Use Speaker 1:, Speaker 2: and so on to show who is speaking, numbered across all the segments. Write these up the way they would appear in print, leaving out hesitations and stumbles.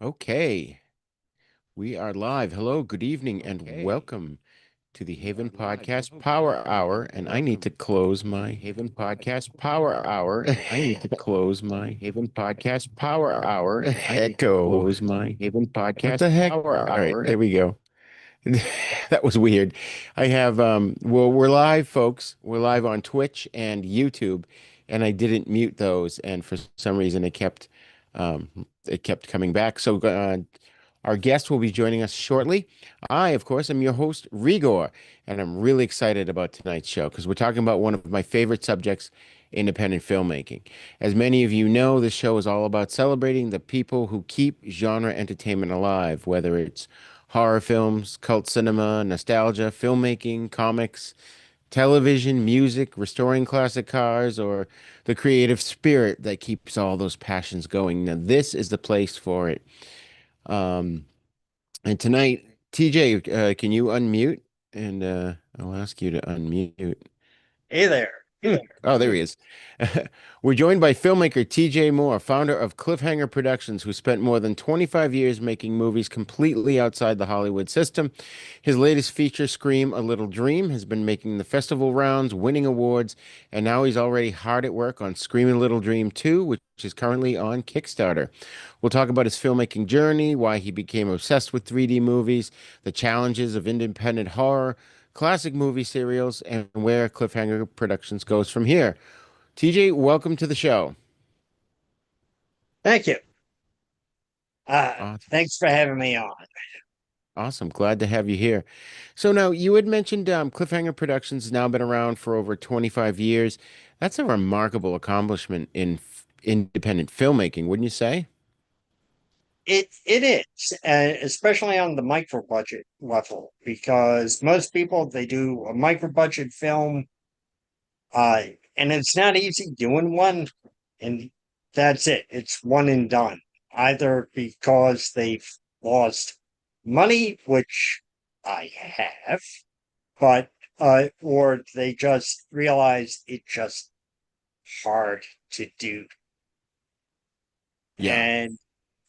Speaker 1: Okay, we are live. Hello, good evening, and welcome to the Haven Podcast Power Hour. And I need to close my Haven Podcast Power Hour. I need to close my Haven Podcast Power Hour. Echo. Close my Haven Podcast. What the heck? Power Hour. All right, there we go. That was weird. I have well, we're live, folks. We're live on Twitch and YouTube, and I didn't mute those, and for some reason it kept coming back. So our guest will be joining us shortly. I, of course, am your host, Re-Gor, and I'm really excited about tonight's show because we're talking about one of my favorite subjects, independent filmmaking. As many of you know, this show is all about celebrating the people who keep genre entertainment alive, whether it's horror films, cult cinema, nostalgia, filmmaking, comics, television, music, restoring classic cars, or the creative spirit that keeps all those passions going. Now, this is the place for it. Um, and tonight, TJ, can you unmute? And I'll ask you to unmute.
Speaker 2: Hey there.
Speaker 1: Oh, there he is. We're joined by filmmaker TJ Moore, founder of Cliffhanger Productions, who spent more than 25 years making movies completely outside the Hollywood system. His latest feature, Scream: A Little Dream, has been making the festival rounds, winning awards, and now he's already hard at work on Scream: A Little Dream 2, which is currently on Kickstarter. We'll talk about his filmmaking journey, why he became obsessed with 3D movies, the challenges of independent horror, classic movie serials, and where Cliffhanger Productions goes from here. TJ, welcome to the show.
Speaker 2: Thank you.
Speaker 1: Awesome.
Speaker 2: Thanks for having me on.
Speaker 1: Awesome. Glad to have you here. So now you had mentioned Cliffhanger Productions has now been around for over 25 years. That's a remarkable accomplishment in independent filmmaking, wouldn't you say?
Speaker 2: It is, especially on the micro budget level, because most people they do a micro budget film, uh, and it's not easy doing one, and that's it. It's one and done. Either because they've lost money, which I have, but or they just realize it's just hard to do.
Speaker 1: Yeah.
Speaker 2: And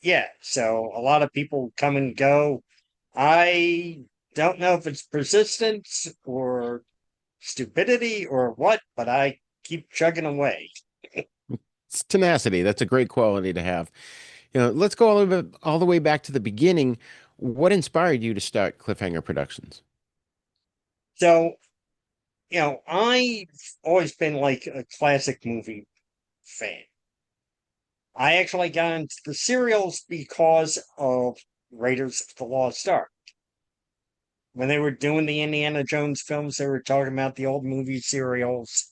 Speaker 2: yeah, so a lot of people come and go. I don't know if it's persistence or stupidity or what, but I keep chugging away.
Speaker 1: It's tenacity. That's a great quality to have. Let's go all the way back to the beginning. What inspired you to start Cliffhanger Productions?
Speaker 2: So, I've always been like a classic movie fan. I actually got into the serials because of Raiders of the Lost Ark. When they were doing the Indiana Jones films, they were talking about the old movie serials.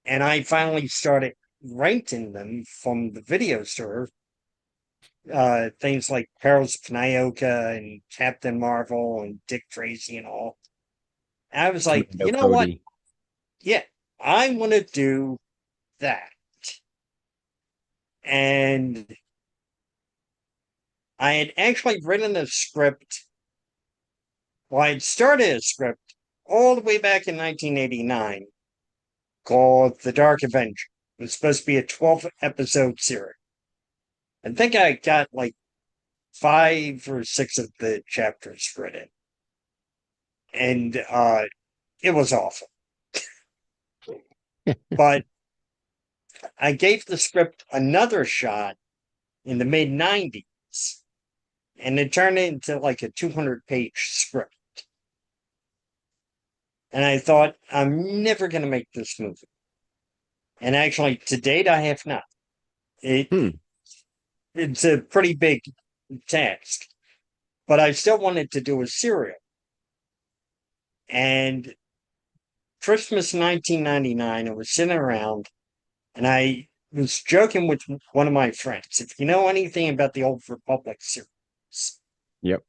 Speaker 2: And I finally started renting them from the video store. Things like Perils of Nyoka and Captain Marvel and Dick Tracy and all. And I was like,
Speaker 1: Commando
Speaker 2: you know what?
Speaker 1: Cody.
Speaker 2: Yeah, I want to do that. And I had actually written a script. Well, I had started a script all the way back in 1989 called The Dark Avenger. It was supposed to be a 12 episode series. I think I got like 5 or 6 of the chapters written, and it was awful. But I gave the script another shot in the mid 90s, and it turned into like a 200-page script. And I thought, I'm never going to make this movie. And actually, to date, I have not. It
Speaker 1: Hmm.
Speaker 2: it's a pretty big task, but I still wanted to do a serial. And Christmas 1999, I was sitting around and I was joking with one of my friends. If you know anything about the Old Republic series,
Speaker 1: Yep.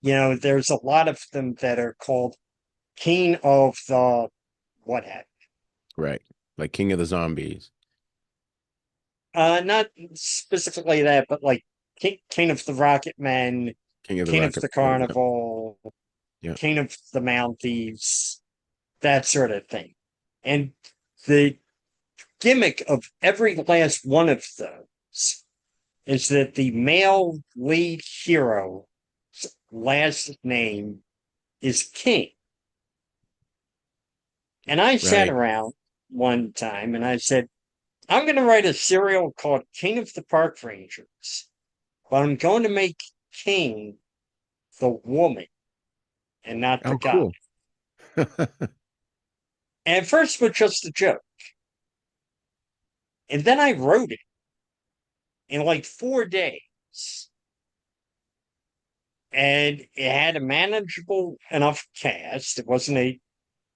Speaker 2: there's a lot of them that are called King of the what have
Speaker 1: Right. Like King of the Zombies.
Speaker 2: not specifically that, but like King of the Rocket Men,
Speaker 1: King of the
Speaker 2: King of
Speaker 1: Rocket.
Speaker 2: the
Speaker 1: Yep.
Speaker 2: Carnival,
Speaker 1: Yep.
Speaker 2: King of the Mounties, that sort of thing. And the gimmick of every last one of those is that the male lead hero's last name is King. And I sat
Speaker 1: Right.
Speaker 2: around one time and I said, I'm going to write a serial called King of the Park Rangers, but I'm going to make King the woman and not the
Speaker 1: Oh,
Speaker 2: guy.
Speaker 1: cool.
Speaker 2: And at first it was just a joke. And then I wrote it in like 4 days. And it had a manageable enough cast. It wasn't a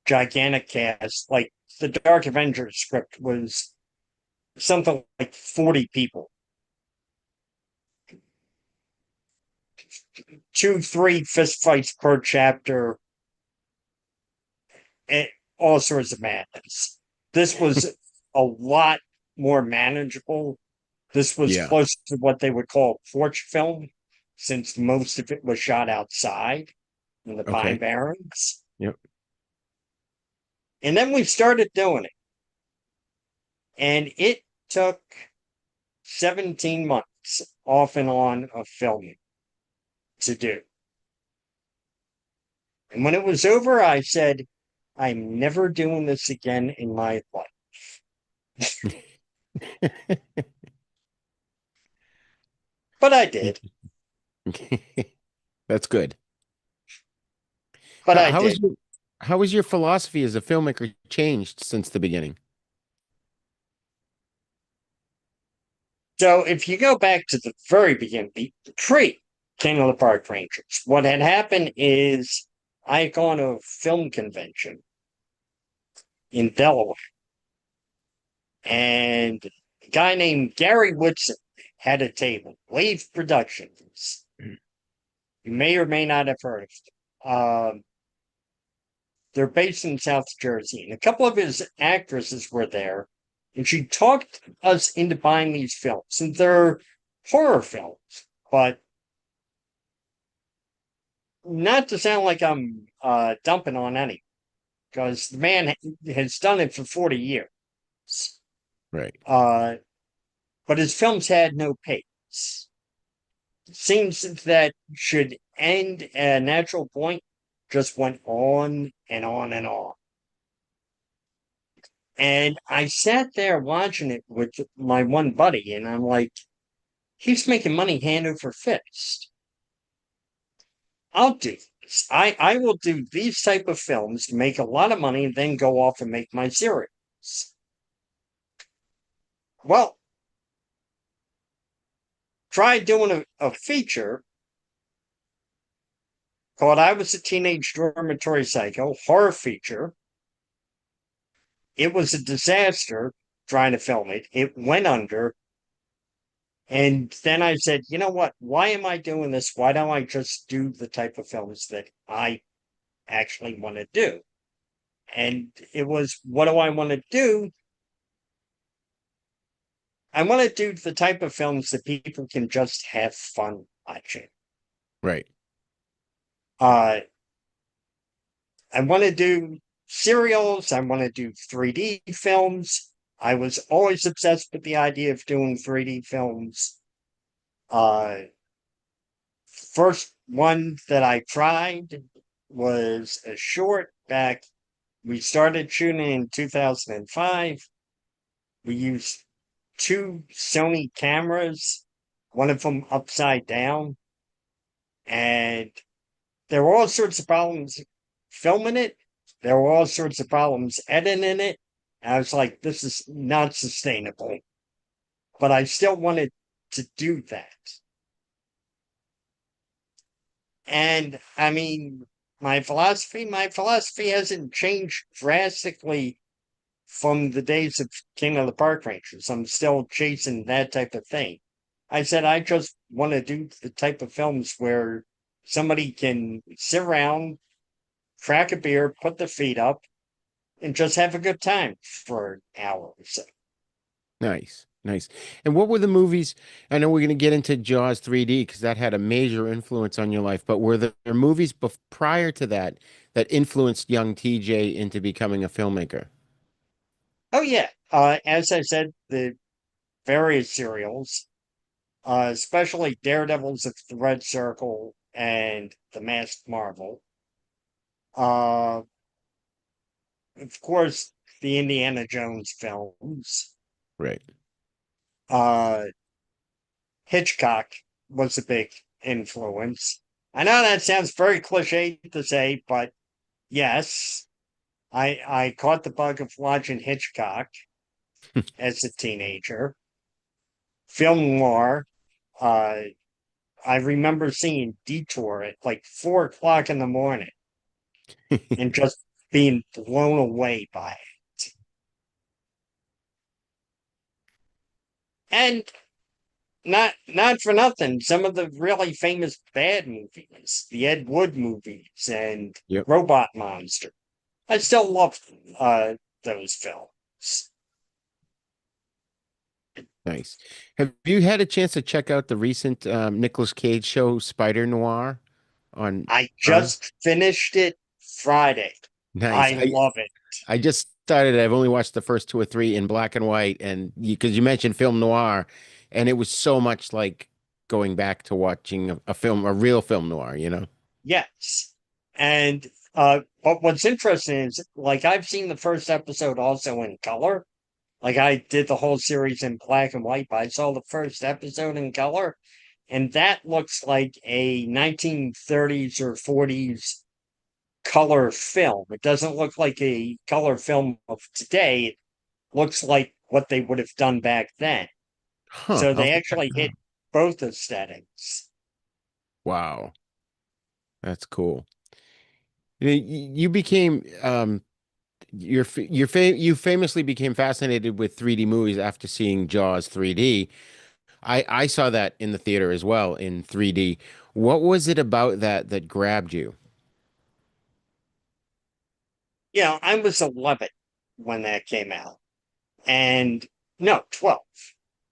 Speaker 2: gigantic cast. Like the Dark Avengers script was something like 40 people, 2, 3 fistfights per chapter, and all sorts of madness. This was a lot more manageable. This was
Speaker 1: Yeah.
Speaker 2: close to what they would call porch film, since most of it was shot outside in the Pine
Speaker 1: Okay.
Speaker 2: Barrens.
Speaker 1: Yep.
Speaker 2: And then we started doing it. And it took 17 months off and on of filming to do. And when it was over, I said, I'm never doing this again in my life. But I did.
Speaker 1: That's good.
Speaker 2: But
Speaker 1: How,
Speaker 2: I
Speaker 1: how was
Speaker 2: did.
Speaker 1: your how was your philosophy as a filmmaker changed since the beginning?
Speaker 2: So if you go back to the very beginning, the pre King of the Park Rangers, what had happened is I had gone to a film convention in Delaware, and a guy named Gary Woodson had a table, Wave Productions. You may or may not have heard of them. They're based in South Jersey, and a couple of his actresses were there, and she talked us into buying these films. And they're horror films, but not to sound like I'm dumping on any, because the man has done it for 40 years.
Speaker 1: Right.
Speaker 2: Uh, but his films had no pace. Scenes that should end at a natural point just went on and on and on. And I sat there watching it with my one buddy, and I'm like, he's making money hand over fist. I'll do this. I will do these type of films, make a lot of money, and then go off and make my series. Well, try doing a feature called I Was a Teenage Dormitory Psycho, horror feature. It was a disaster trying to film it. It went under. And then I said, you know what? Why am I doing this? Why don't I just do the type of films that I actually want to do? And it was, what do I want to do? I want to do the type of films that people can just have fun watching.
Speaker 1: Right.
Speaker 2: Uh, I want to do serials. I want to do 3D films. I was always obsessed with the idea of doing 3D films. Uh, First one that I tried was a short back. We started shooting in 2005. We used 2 Sony cameras, one of them upside down, and there were all sorts of problems filming it. There were all sorts of problems editing it. I was like, this is not sustainable. But I still wanted to do that. And I mean, my philosophy hasn't changed drastically from the days of King of the Park Rangers. I'm still chasing that type of thing. I said I just want to do the type of films where somebody can sit around, crack a beer, put their feet up, and just have a good time for an hour or so.
Speaker 1: Nice. Nice. And what were the movies? I know we're going to get into Jaws 3D because that had a major influence on your life, but were there movies prior to that that influenced young TJ into becoming a filmmaker?
Speaker 2: Oh yeah, as I said, the various serials. especially Daredevil's of the Red Circle and The Masked Marvel. Uh, of course, the Indiana Jones films.
Speaker 1: Right.
Speaker 2: Uh, Hitchcock was a big influence. I know that sounds very cliche to say, but yes, I caught the bug of watching Hitchcock as a teenager. Film noir. Uh, I remember seeing Detour at like 4 o'clock in the morning and just being blown away by it. And not for nothing, some of the really famous bad movies, the Ed Wood movies and
Speaker 1: Yep.
Speaker 2: Robot Monster. I still love those films.
Speaker 1: Nice. Have you had a chance to check out the recent Nicolas Cage show, Spider Noir, on
Speaker 2: I
Speaker 1: Prime?
Speaker 2: just finished it Friday.
Speaker 1: Nice.
Speaker 2: I love it.
Speaker 1: I just started. I've only watched the first two or three in black and white, and because you mentioned film noir, and it was so much like going back to watching a film, a real film noir, you know?
Speaker 2: Yes. And but what's interesting is like I've seen the first episode also in color. Like I did the whole series in black and white, but I saw the first episode in color, and that looks like a 1930s or 40s color film. It doesn't look like a color film of today. It looks like what they would have done back then.
Speaker 1: Huh.
Speaker 2: So
Speaker 1: I'll
Speaker 2: they
Speaker 1: have to check
Speaker 2: actually
Speaker 1: it
Speaker 2: hit
Speaker 1: out.
Speaker 2: both aesthetics.
Speaker 1: Wow, that's cool. You became you famously became fascinated with 3D movies after seeing Jaws 3D. I saw that in the theater as well in 3D. What was it about that that grabbed you?
Speaker 2: You know, I was 11 when that came out. And no, 12.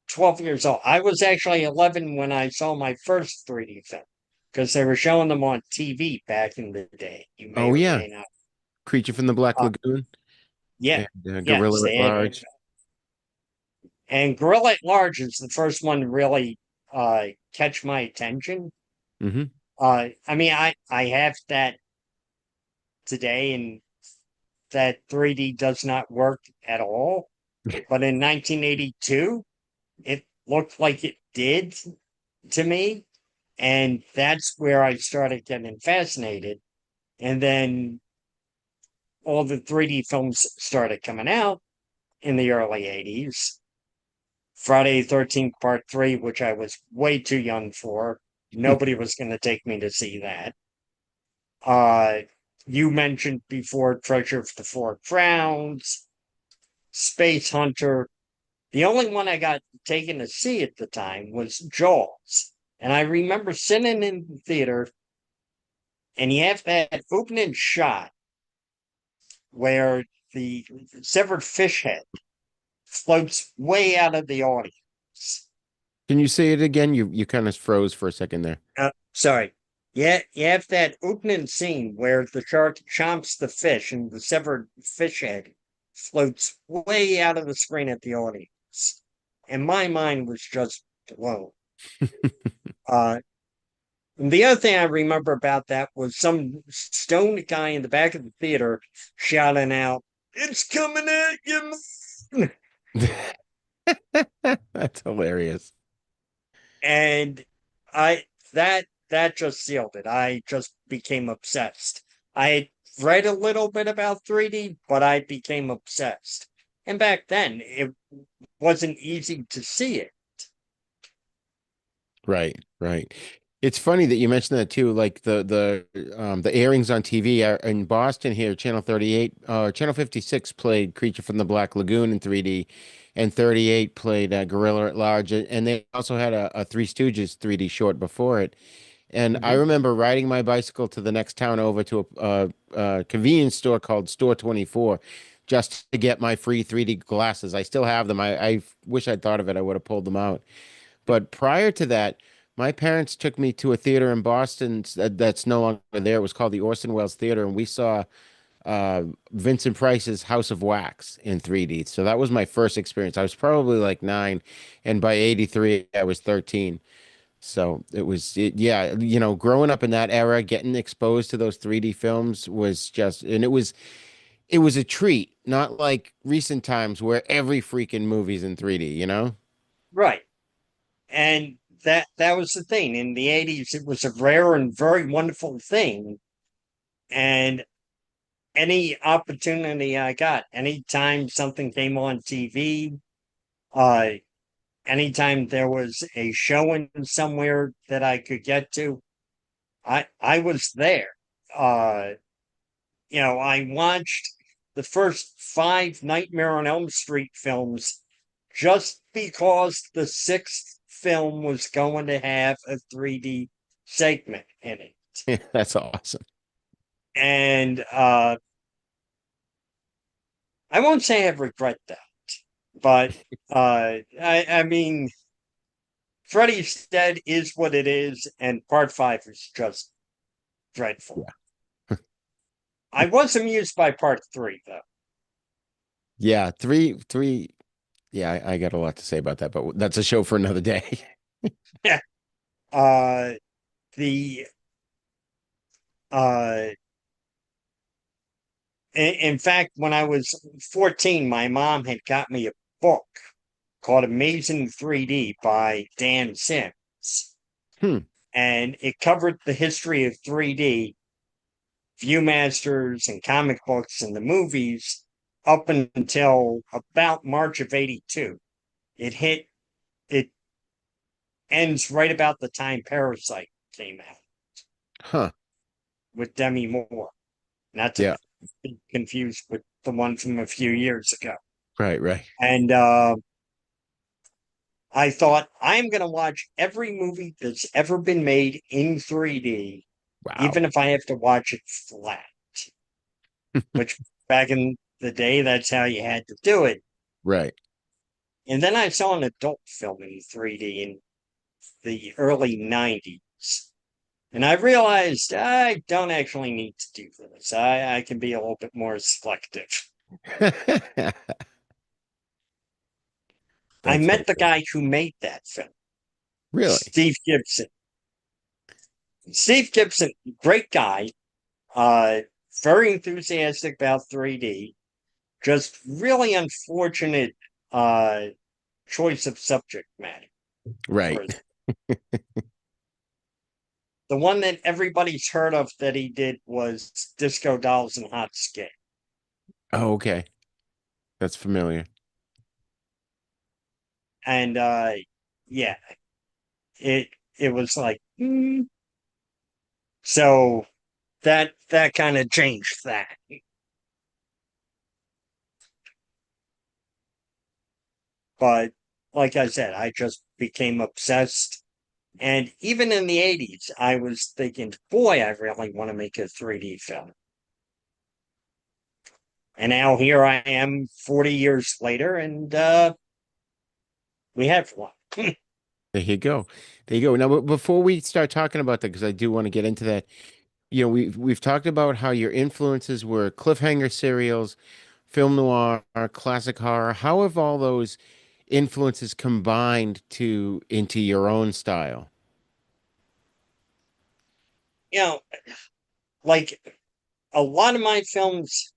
Speaker 2: 12 years old. I was actually 11 when I saw my first 3D film because they were showing them on TV back in the day. You may
Speaker 1: Oh
Speaker 2: or
Speaker 1: yeah,
Speaker 2: may not.
Speaker 1: Creature from the Black
Speaker 2: Uh,
Speaker 1: Lagoon
Speaker 2: yeah,
Speaker 1: and
Speaker 2: yes,
Speaker 1: Gorilla at
Speaker 2: they had.
Speaker 1: Large.
Speaker 2: And Gorilla at Large is the first one to really catch my attention.
Speaker 1: Hmm.
Speaker 2: I mean, I have that today, and that 3D does not work at all. But in 1982, it looked like it did to me. And that's where I started getting fascinated. And then all the 3D films started coming out in the early 80s. Friday the 13th Part 3, which I was way too young for. Nobody was going to take me to see that. Uh, you mentioned before Treasure of the Four Crowns, Space Hunter. The only one I got taken to see at the time was Jaws. And I remember sitting in the theater and you have that opening shot where the severed fish head floats way out of the audience.
Speaker 1: Can you say it again? You kind of froze for a second there.
Speaker 2: Sorry. Yeah, you have that opening scene where the shark chomps the fish and the severed fish head floats way out of the screen at the audience. And my mind was just blown. Uh, and the other thing I remember about that was some stoned guy in the back of the theater shouting out, "It's coming at you, man!"
Speaker 1: That's hilarious.
Speaker 2: And I that just sealed it. I just became obsessed. I read a little bit about 3D, but I became obsessed. And back then, it wasn't easy to see it.
Speaker 1: Right, right. It's funny that you mentioned that too. Like the airings on TV are in Boston here, Channel 38, Channel 56 played Creature from the Black Lagoon in 3D, and 38 played Gorilla at Large, and they also had a Three Stooges 3D short before it. And I
Speaker 2: Mhm.
Speaker 1: remember riding my bicycle to the next town over to a convenience store called Store 24 just to get my free 3D glasses. I still have them. I wish I'd thought of it. I would have pulled them out. But prior to that, my parents took me to a theater in Boston that's no longer there. It was called the Orson Welles Theater, and we saw Vincent Price's House of Wax in 3D. So that was my first experience. I was probably like 9, and by 83, I was 13. So yeah, growing up in that era, getting exposed to those 3D films was just, and it was a treat, not like recent times where every freaking movie's in 3D, you know?
Speaker 2: Right. And that was the thing. In the 80s, it was a rare and very wonderful thing. And any opportunity I got, anytime something came on TV, uh, anytime there was a showing somewhere that I could get to, I was there. Uh, I watched the first 5 Nightmare on Elm Street films just because the sixth film was going to have a 3D segment in it.
Speaker 1: That's awesome.
Speaker 2: And I won't say I regret that, but I mean, Freddy's Dead is what it is, and part 5 is just dreadful.
Speaker 1: Yeah.
Speaker 2: I was amused by part 3, though.
Speaker 1: Yeah, three. Yeah, I got a lot to say about that, but that's a show for another day.
Speaker 2: uh, the uh, in fact, when I was 14, my mom had got me a book called Amazing 3D by Dan Sims.
Speaker 1: Hmm.
Speaker 2: And it covered the history of 3D, Viewmasters, and comic books and the movies up until about March of 82. It ends right about the time Parasite came out
Speaker 1: Huh.
Speaker 2: with Demi Moore, not to
Speaker 1: Yeah.
Speaker 2: be confused with the one from a few years ago.
Speaker 1: Right, right.
Speaker 2: And I thought, I'm going to watch every movie that's ever been made in 3D, even
Speaker 1: Wow.
Speaker 2: if I have to watch it flat, which back in the day, that's how you had to do it.
Speaker 1: Right.
Speaker 2: And then I saw an adult film in 3D in the early 90s. And I realized I don't actually need to do this. I can be a little bit more selective. I
Speaker 1: That's
Speaker 2: met the
Speaker 1: hilarious.
Speaker 2: guy who made that film,
Speaker 1: Really?
Speaker 2: Steve Gibson. Steve Gibson, great guy, uh, very enthusiastic about 3D, just really unfortunate uh, choice of subject matter for
Speaker 1: Right.
Speaker 2: his. The one that everybody's heard of that he did was Disco Dolls and Hot Skate.
Speaker 1: Oh, okay. That's familiar.
Speaker 2: And yeah, it it was like so that kind of changed that. But like I said, I just became obsessed. And even in the 80s, I was thinking, boy, I really want to make a 3D film. And now here I am 40 years later, and we have one.
Speaker 1: There you go. There you go. Now, before we start talking about that, because I do want to get into that, we've talked about how your influences were cliffhanger serials, film noir, classic horror. How have all those influences combined to into your own style?
Speaker 2: You know, like a lot of my films,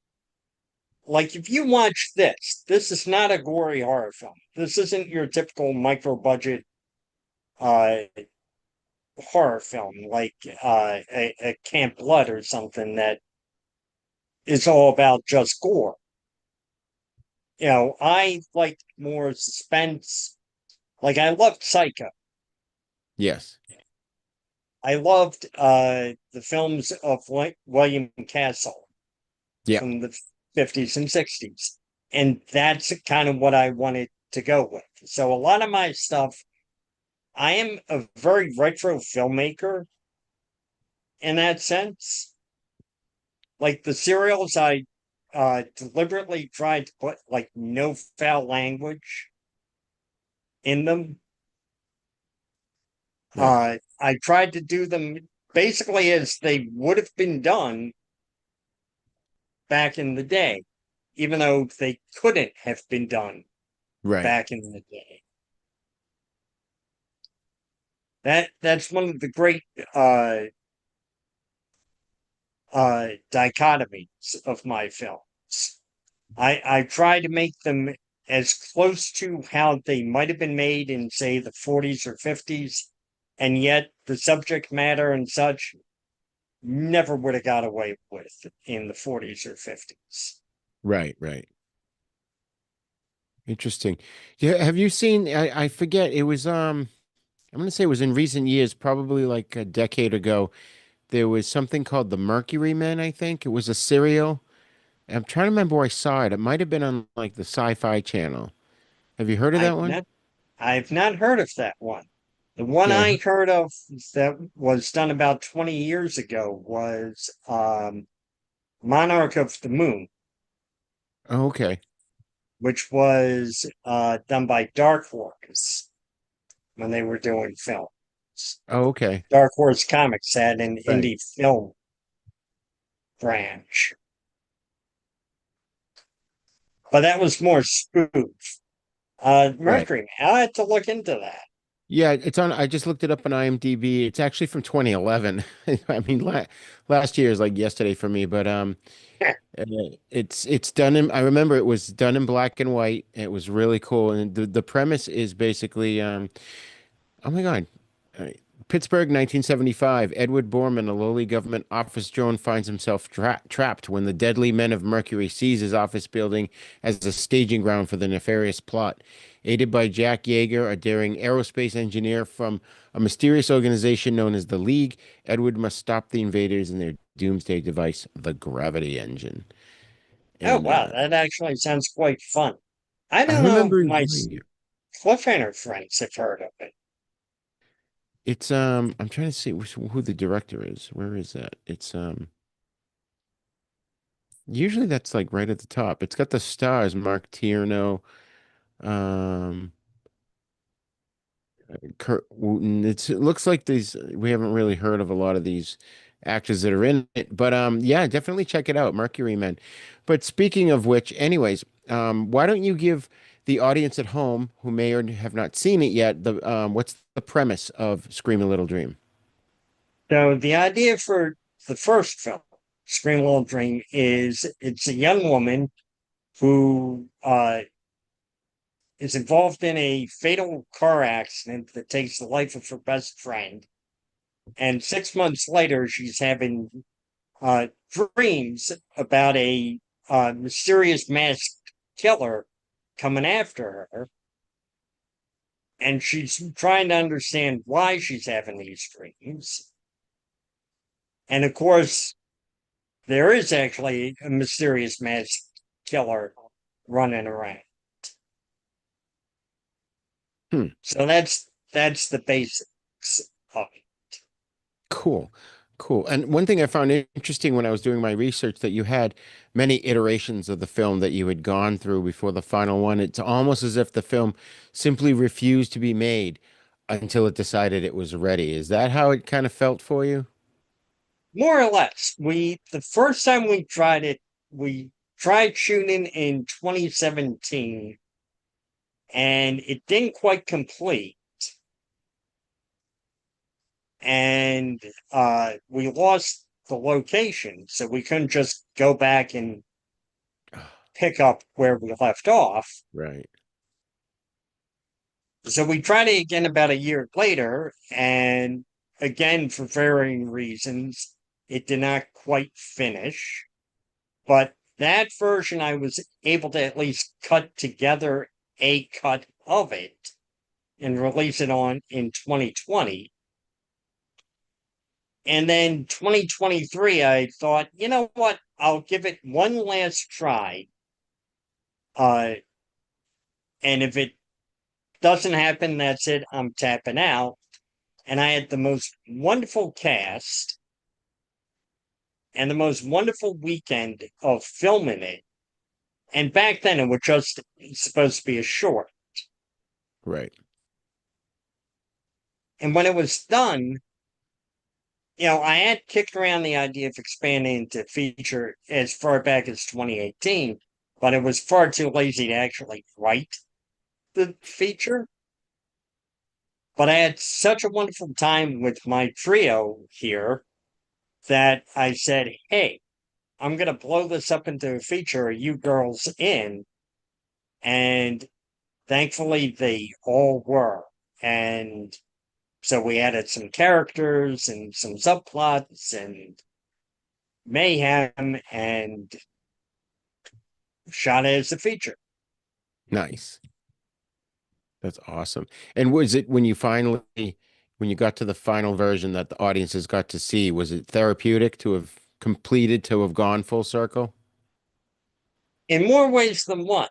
Speaker 2: like if you watch this is not a gory horror film. This isn't your typical micro budget uh horror film like a Camp Blood or something that is all about just gore. I like more suspense. Like I loved Psycho.
Speaker 1: Yes.
Speaker 2: I loved the films of William Castle
Speaker 1: Yeah.
Speaker 2: from the 50s and 60s. And that's kind of what I wanted to go with. So a lot of my stuff, I am a very retro filmmaker in that sense. Like the serials, I deliberately tried to put like no foul language in them.
Speaker 1: Nice.
Speaker 2: I tried to do them basically as they would have been done back in the day, even though they couldn't have been done
Speaker 1: Right.
Speaker 2: back in the day. That's one of the great uh, dichotomies of my films. I try to make them as close to how they might have been made in, say, the 40s or 50s, and yet the subject matter and such never would have got away with in the 40s or 50s.
Speaker 1: Right. Right. Interesting. Yeah. Have you seen, I forget, it was, I'm gonna say it was in recent years, probably like a decade ago. There was something called The Mercury Men, I think. It was a serial. I'm trying to remember where I saw it. It might have been on like the Sci-Fi Channel. Have you heard of that
Speaker 2: I've
Speaker 1: one?
Speaker 2: not I've not heard of that one. The one
Speaker 1: Yeah.
Speaker 2: I heard of that was done about 20 years ago was Monarch of the Moon,
Speaker 1: Oh, okay.
Speaker 2: which was done by Dark Horse when they were doing films.
Speaker 1: Oh, okay.
Speaker 2: Dark Horse Comics had an
Speaker 1: Right.
Speaker 2: indie film branch, but that was more spoof.
Speaker 1: Right.
Speaker 2: Mercury, I'll have to look into that.
Speaker 1: Yeah, it's on. I just looked it up on IMDb. It's actually from 2011. I mean, last year is like yesterday for me, but uh, it's done in. I remember it was done in black and white. It was really cool, and the premise is basically oh my God. Uh, Pittsburgh, 1975. Edward Borman, a lowly government office drone, finds himself trapped when the deadly men of Mercury seize his office building as a staging ground for the nefarious plot. Aided by Jack Yeager, a daring aerospace engineer from a mysterious organization known as the League, Edward must stop the invaders and their doomsday device, the gravity engine.
Speaker 2: Oh
Speaker 1: And
Speaker 2: wow, that actually sounds quite fun. I
Speaker 1: I
Speaker 2: don't know if
Speaker 1: remember
Speaker 2: my
Speaker 1: enjoying it.
Speaker 2: Cliffhanger friends have heard of it.
Speaker 1: It's I'm trying to see who the director is. Where is that? It's usually that's like right at the top. It's got the stars, Mark Tierno, um, Kurt Wooten. It looks like these we haven't really heard of a lot of these actors that are in it, but yeah, definitely check it out, Mercury Men. But speaking of which, anyways, why don't you give the audience at home who may or have not seen it yet the what's the premise of Scream a Little Dream?
Speaker 2: So the idea for the first film, Scream Little Dream, is it's a young woman who is involved in a fatal car accident that takes the life of her best friend. And 6 months later, she's having dreams about a mysterious masked killer coming after her. And she's trying to understand why she's having these dreams. And of course, there is actually a mysterious masked killer running around.
Speaker 1: Hmm.
Speaker 2: So that's the basics of it.
Speaker 1: Cool. Cool. And one thing I found interesting when I was doing my research that you had many iterations of the film that you had gone through before the final one. It's almost as if the film simply refused to be made until it decided it was ready. Is that how it kind of felt for you?
Speaker 2: More or less. We the first time we tried it, we tried shooting in 2017 and it didn't quite complete. And we lost the location, so we couldn't just go back and pick up where we left off.
Speaker 1: Right.
Speaker 2: So we tried it again about a year later, and again, for varying reasons, it did not quite finish. But that version, I was able to at least cut together a cut of it and release it on in 2020. And then 2023, I thought, you know what? I'll give it one last try. Uh, and if it doesn't happen, that's it. I'm tapping out. And I had the most wonderful cast and the most wonderful weekend of filming it. And back then, it was just supposed to be a short.
Speaker 1: Right.
Speaker 2: And when it was done, I had kicked around the idea of expanding to feature as far back as 2018, but it was far too lazy to actually write the feature. But I had such a wonderful time with my trio here that I said, hey, I'm going to blow this up into a feature. Are you girls in? And thankfully, they all were. And so we added some characters and some subplots and mayhem and shot it as a feature.
Speaker 1: Nice. That's awesome. And was it when you got to the final version that the audiences got to see, was it therapeutic to have completed, to have gone full circle?
Speaker 2: In more ways than one.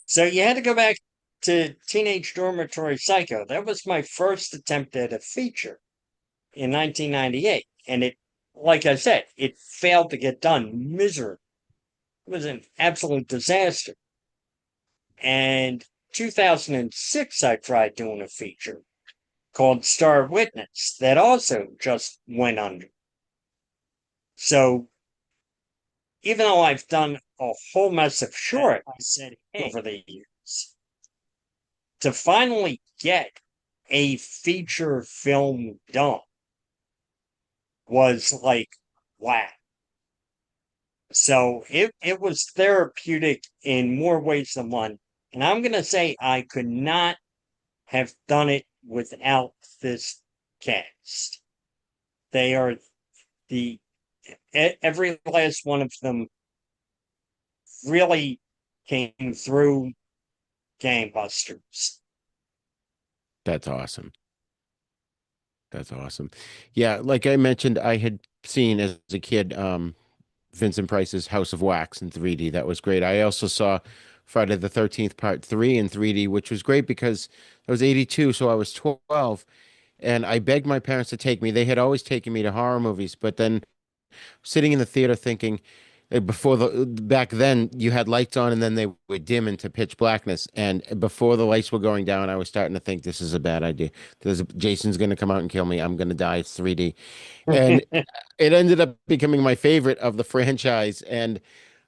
Speaker 2: So you had to go back to Teenage Dormitory Psycho. That was my first attempt at a feature in 1998. And like I said, it failed to get done miserably. It was an absolute disaster. And 2006, I tried doing a feature called Star Witness that also just went under. So even though I've done a whole mess of shorts over the years, to finally get a feature film done was like, wow. So it was therapeutic in more ways than one. And I'm going to say I could not have done it without this cast. They are the every last one of them really came through gangbusters.
Speaker 1: That's awesome. That's awesome. Yeah, like I mentioned, I had seen as a kid Vincent Price's House of Wax in 3D. That was great. I also saw Friday the 13th Part 3 in 3D, which was great because I was 82, so I was 12, and I begged my parents to take me. They had always taken me to horror movies, but then sitting in the theater thinking, before the back then you had lights on and then they would dim into pitch blackness, and before the lights were going down I was starting to think this is a bad idea. Jason's going to come out and kill me. I'm going to die. It's 3D. And it ended up becoming my favorite of the franchise. And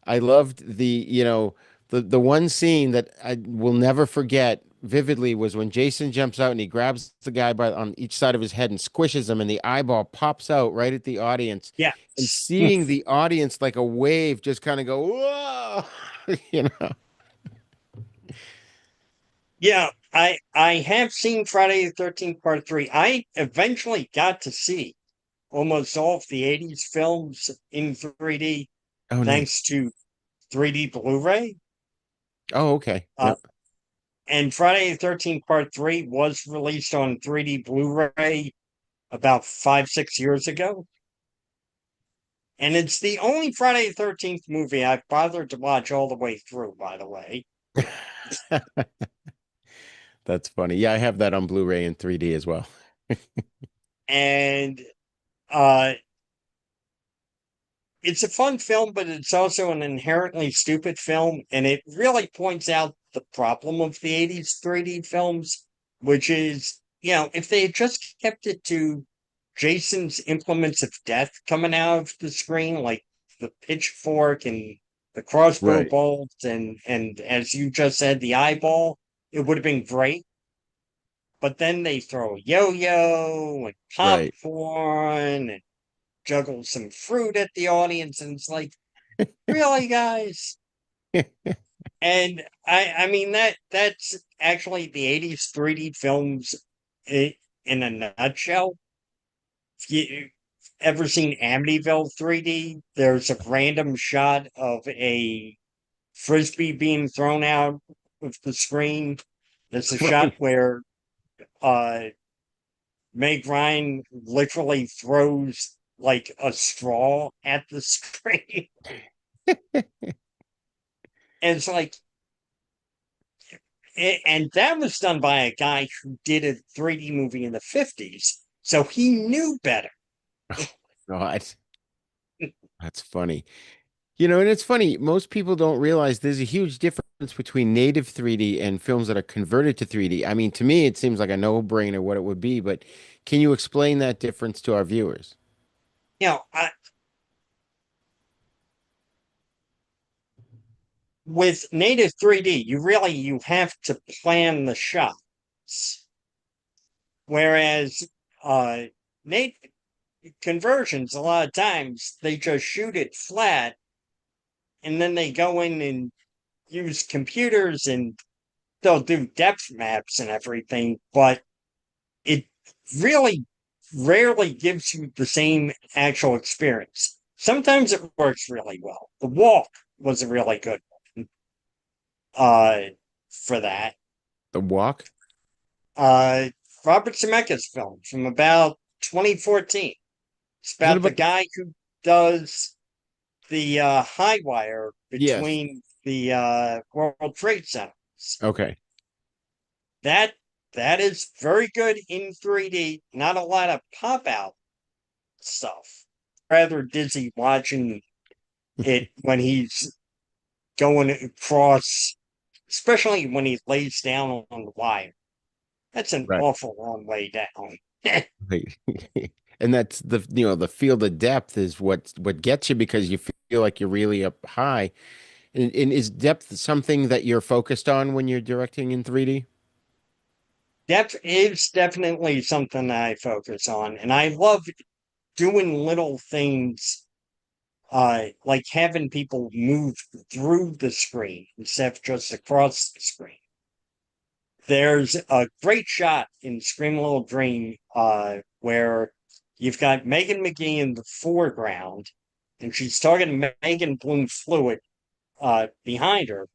Speaker 1: I loved the one scene that I will never forget vividly was when Jason jumps out and he grabs the guy on each side of his head and squishes him, and the eyeball pops out right at the audience.
Speaker 2: Yeah.
Speaker 1: And seeing the audience like a wave just kind of go, whoa, you know.
Speaker 2: Yeah, I have seen Friday the 13th Part 3. I eventually got to see almost all of the 80s films in 3D
Speaker 1: Oh,
Speaker 2: thanks
Speaker 1: nice.
Speaker 2: to 3D Blu-ray.
Speaker 1: Oh, okay.
Speaker 2: Uh,
Speaker 1: Yep.
Speaker 2: and Friday the 13th Part 3 was released on 3D Blu-ray about 5, 6 years ago. And it's the only Friday the 13th movie I've bothered to watch all the way through, by the way.
Speaker 1: That's funny. Yeah, I have that on Blu-ray in 3D as well.
Speaker 2: And uh it's a fun film, but it's also an inherently stupid film, and it really points out the problem of the 80s 3D films, which is, if they had just kept it to Jason's implements of death coming out of the screen, like the pitchfork and the crossbow
Speaker 1: Right.
Speaker 2: bolts and as you just said, the eyeball, it would have been great. But then they throw yo-yo and
Speaker 1: Right.
Speaker 2: popcorn and juggle some fruit at the audience, and it's like, really, guys? And I mean that's actually the 80s 3D films in a nutshell. If you ever seen Amityville 3D, there's a random shot of a frisbee being thrown out of the screen. There's a shot
Speaker 1: Right.
Speaker 2: where Meg Ryan literally throws like a straw at the screen. And it's like, and that was done by a guy who did a 3D movie in the 50s. So he knew better.
Speaker 1: God, that's funny. And it's funny, most people don't realize there's a huge difference between native 3D and films that are converted to 3D. I mean, to me, it seems like a no-brainer what it would be, but Can you explain that difference to our viewers?
Speaker 2: You know, with native 3D, you have to plan the shots, whereas uh, native conversions a lot of times they just shoot it flat, and then they go in and use computers and they'll do depth maps and everything, but it really rarely gives you the same actual experience. Sometimes it works really well. The Walk was a really good one uh, for that.
Speaker 1: The walk?
Speaker 2: Uh, Robert Zemeckis film from about 2014. It's
Speaker 1: Is it
Speaker 2: about the
Speaker 1: about the,
Speaker 2: guy who does the high wire
Speaker 1: yes.
Speaker 2: between the World Trade Centers.
Speaker 1: Okay.
Speaker 2: That that is very good in 3D. Not a lot of pop out stuff. Rather dizzy watching it when he's going across, especially when he lays down on the wire. That's an
Speaker 1: Right.
Speaker 2: awful long way down.
Speaker 1: Right. And that's the field of depth is what gets you because you feel like you're really up high. And is depth something that you're focused on when you're directing in 3D?
Speaker 2: That is definitely something I focus on, and I love doing little things like having people move through the screen instead of just across the screen. There's a great shot in Scream a Little Dream where you've got Megan McGee in the foreground, and she's talking to Megan Bloom Fluid behind her.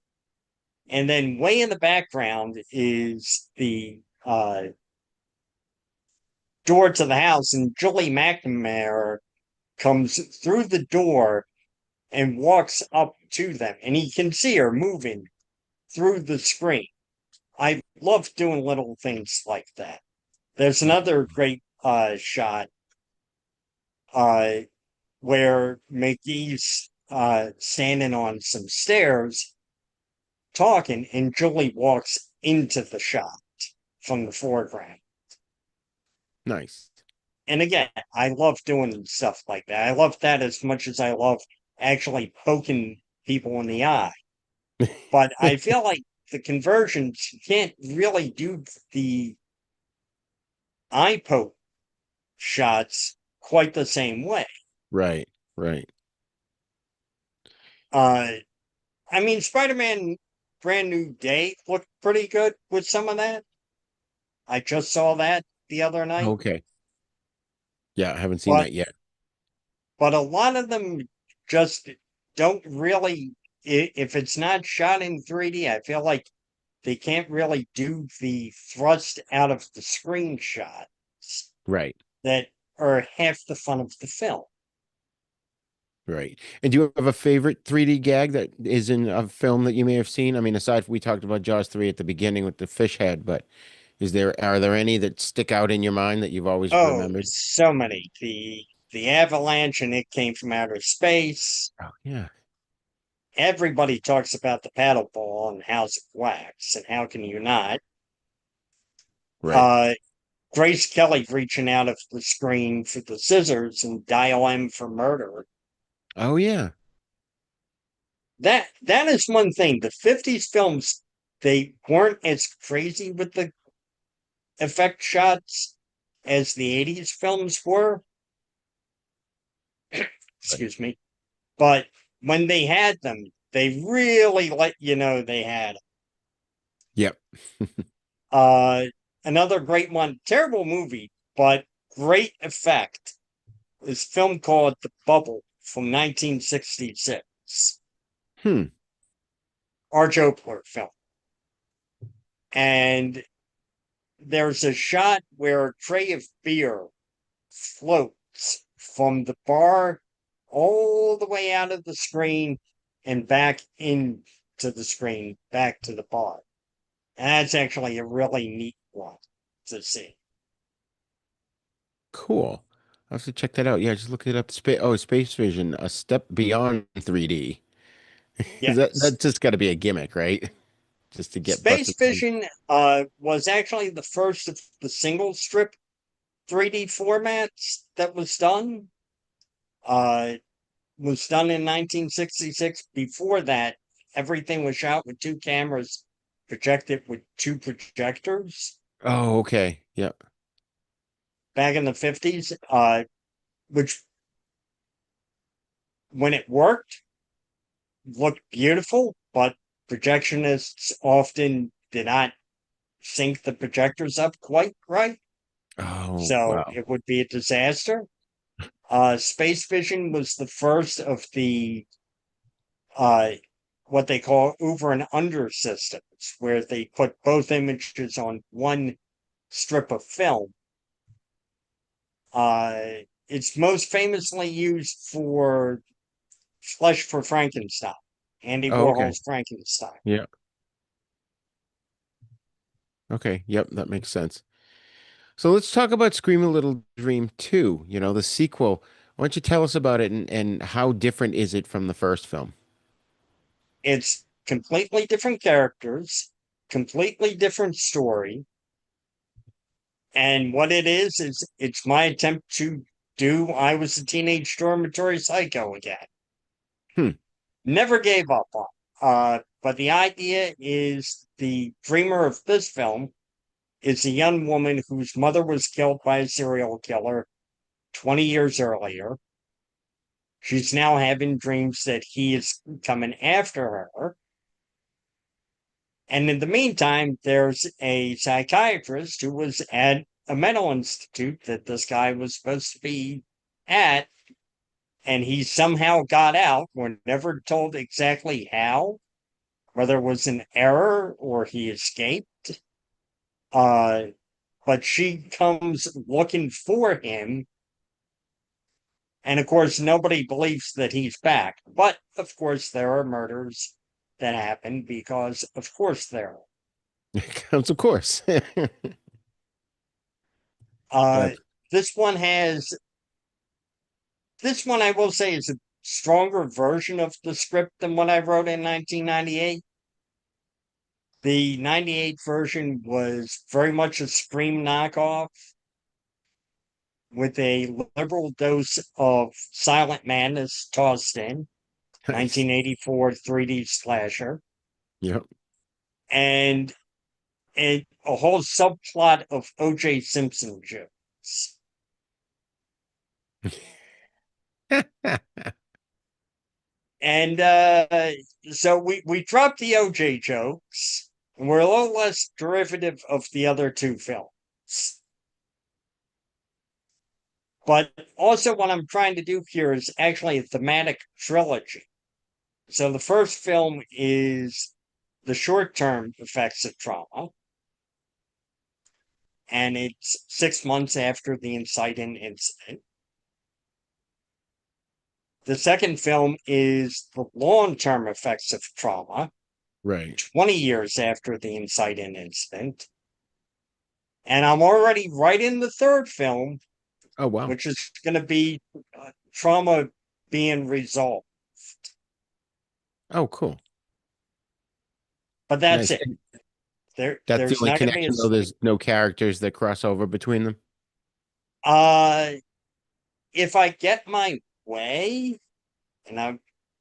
Speaker 2: And then way in the background is the door to the house, and Julie McNamara comes through the door and walks up to them, and he can see her moving through the screen. I love doing little things like that. There's another great shot uh, where McGee's standing on some stairs talking, and Julie walks into the shot from the foreground.
Speaker 1: Nice.
Speaker 2: And again, I love doing stuff like that. I love that as much as I love actually poking people in the eye. But I feel like the conversions can't really do the eye poke shots quite the same way.
Speaker 1: Right. Right.
Speaker 2: Uh, I mean, Spider-Man Brand New Day looked pretty good with some of that. I just saw that the other night,
Speaker 1: Okay. Yeah, I haven't seen
Speaker 2: but
Speaker 1: that yet.
Speaker 2: a lot of them just don't really. If it's not shot in 3D, I feel like they can't really do the thrust out of the screenshots
Speaker 1: Right.
Speaker 2: that are half the fun of the film.
Speaker 1: Right. And do you have a favorite 3D gag that is in a film that you may have seen? I mean, aside we talked about Jaws 3 at the beginning with the fish head, but are there any that stick out in your mind that you've always
Speaker 2: Oh,
Speaker 1: remembered?
Speaker 2: so many. The avalanche and it came from outer space.
Speaker 1: Oh, yeah.
Speaker 2: Everybody talks about the paddle ball and House of Wax, and how can you not?
Speaker 1: Right.
Speaker 2: Uh, Grace Kelly reaching out of the screen for the scissors and Dial M for murder.
Speaker 1: Oh, yeah.
Speaker 2: That is one thing. The 50s films, they weren't as crazy with the effect shots as the 80s films were.
Speaker 1: Right.
Speaker 2: Excuse me. But when they had them, they really let you know they had
Speaker 1: Yep.
Speaker 2: Uh, another great one, terrible movie, but great effect. This film called The Bubble from 1966.
Speaker 1: Hmm.
Speaker 2: Arch Opener film. And there's a shot where a tray of beer floats from the bar all the way out of the screen and back into the screen, back to the bar. And that's actually a really neat one to see.
Speaker 1: Cool. I'll have to check that out. Yeah, just look it up. Space Vision, a step beyond 3D. Is
Speaker 2: Yes.
Speaker 1: that's just got to be a gimmick, right? Just to get
Speaker 2: Space
Speaker 1: busted.
Speaker 2: Vision was actually the first of the single strip 3D formats that uh, was done in 1966. Before that, everything was shot with two cameras projected with two projectors
Speaker 1: Oh, okay. Yep.
Speaker 2: back in the 50s, which when it worked, looked beautiful, but projectionists often did not sync the projectors up quite right.
Speaker 1: Oh,
Speaker 2: So
Speaker 1: wow.
Speaker 2: it would be a disaster. Space Vision was the first of the uh, what they call over and under systems, where they put both images on one strip of film. It's most famously used for Flesh for Frankenstein, Andy
Speaker 1: Oh, okay.
Speaker 2: Warhol's Frankenstein.
Speaker 1: Yeah. Okay. Yep. That makes sense. So let's talk about Scream a Little Dream 2, the sequel. Why don't you tell us about it and how different is it from the first film?
Speaker 2: It's completely different characters, completely different story. And what it is it's my attempt to do I Was a Teenage Dormitory Psycho again.
Speaker 1: Hmm.
Speaker 2: Never gave up on. But the idea is the dreamer of this film is a young woman whose mother was killed by a serial killer 20 years earlier. She's now having dreams that he is coming after her. And in the meantime, there's a psychiatrist who was at a mental institute that this guy was supposed to be at, and he somehow got out. We're never told exactly how, whether it was an error or he escaped. Uh, but she comes looking for him. And of course, nobody believes that he's back. But of course, there are murders that happen because, of course, there are.
Speaker 1: Counts, of course.
Speaker 2: Uh,
Speaker 1: That's
Speaker 2: this one has this one I will say is a stronger version of the script than what I wrote in 1998. The 98 version was very much a Scream knockoff with a liberal dose of silent madness tossed in.
Speaker 1: nice.
Speaker 2: 1984 3D slasher,
Speaker 1: Yep.
Speaker 2: and a whole subplot of O.J. Simpson jokes. And so we dropped the OJ jokes, and we're a little less derivative of the other two films. But also, what I'm trying to do here is actually a thematic trilogy. So the first film is the short term effects of trauma, and it's 6 months after the inciting incident. The second film is the long term effects of trauma,
Speaker 1: Right.
Speaker 2: 20 years after the inciting incident. And I'm already writing the third film,
Speaker 1: Oh, wow.
Speaker 2: which is going to be trauma being resolved.
Speaker 1: Oh, cool.
Speaker 2: But that's
Speaker 1: Nice.
Speaker 2: it.
Speaker 1: And that's the
Speaker 2: There's
Speaker 1: only
Speaker 2: not going to be
Speaker 1: connection, though. There's no characters that cross over between them.
Speaker 2: uh if I get my way, and I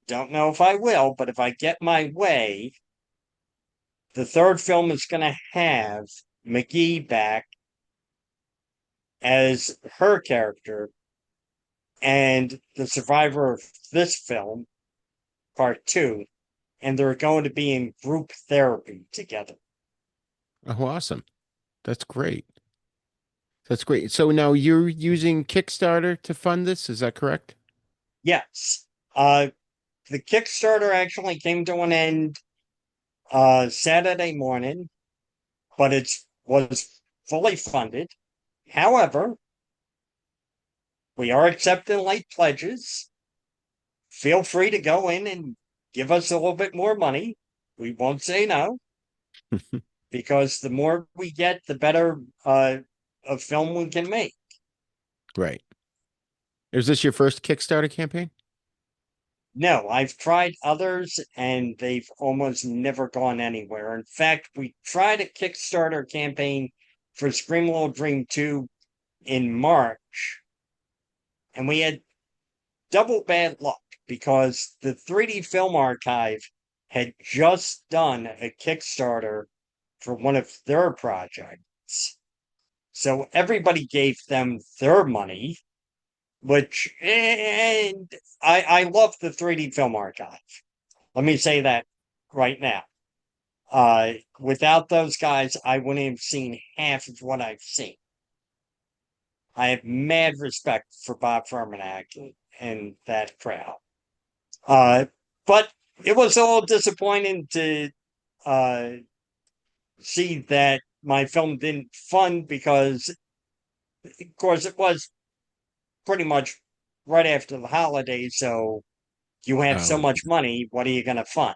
Speaker 2: don't know if I will, but if I get my way, the third film is going to have McGee back as her character, and the survivor of this film, part two, and they're going to be in group therapy together.
Speaker 1: Oh, awesome. That's great. That's great. So now you're using Kickstarter to fund this, is that correct?
Speaker 2: Yes. The Kickstarter actually came to an end Saturday morning, but it was fully funded. However, we are accepting late pledges. Feel free to go in and give us a little bit more money. We won't say no, because the more we get, the better a film we can make.
Speaker 1: Right. Is this your first Kickstarter campaign?
Speaker 2: No, I've tried others and they've almost never gone anywhere. In fact, we tried a Kickstarter campaign for Scream Little Dream 2 in March, and we had double bad luck because the 3D Film Archive had just done a Kickstarter for one of their projects. So everybody gave them their money, which, and I love the 3D Film Archive. Let me say that right now. Without those guys, I wouldn't have seen half of what I've seen. I have mad respect for Bob Fermanac and that crowd. Uh, but it was a little disappointing to uh, see that my film didn't fund because, of course, it was pretty much right after the holidays. So you have so
Speaker 1: Oh,
Speaker 2: much money. What are you going to fund?